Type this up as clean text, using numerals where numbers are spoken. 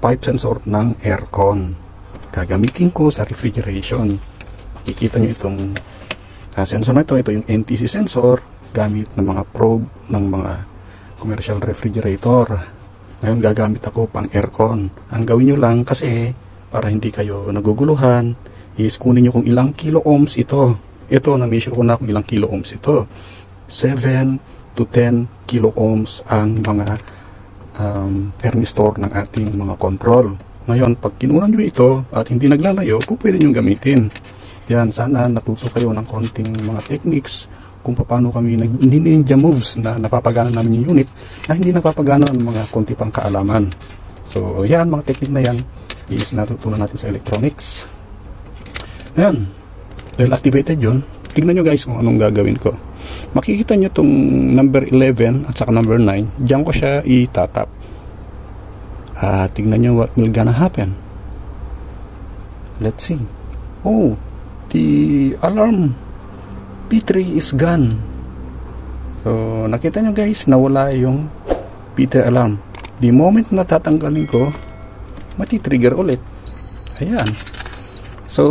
pipe sensor ng aircon. Gagamitin ko sa refrigeration. Makikita nyo itong sensor na ito. Ito yung NTC sensor gamit ng mga probe ng mga commercial refrigerator. Ngayon gagamit ako pang aircon. Ang gawin nyo lang kasi para hindi kayo naguguluhan is kunin nyo kung ilang kilo ohms ito. Ito, na-measure ko na kung ilang kilo ohms ito. 7 to 10 kilo ohms ang mga thermistor ng ating mga control. Ngayon, pag kinuha nyo ito at hindi naglalayo, pwede nyo gamitin. Yan, sana natuto kayo ng konting mga techniques kung paano kami ninja moves na napapagana namin yung unit na hindi napapagana ng mga konti pang kaalaman. So, yan, mga technique na yan is natutunan natin sa electronics. Yan, dahil activated yun, tignan nyo guys kung anong gagawin ko. Makikita nyo itong number 11 at saka number 9, diyan ko siya itatap. Tignan nyo what will gonna happen. Let's see. Oh, the alarm P3 is gone. So, nakita nyo guys, nawala yung P3 alarm. The moment na tatanggalin ko, mati-trigger ulit. Ayan. So,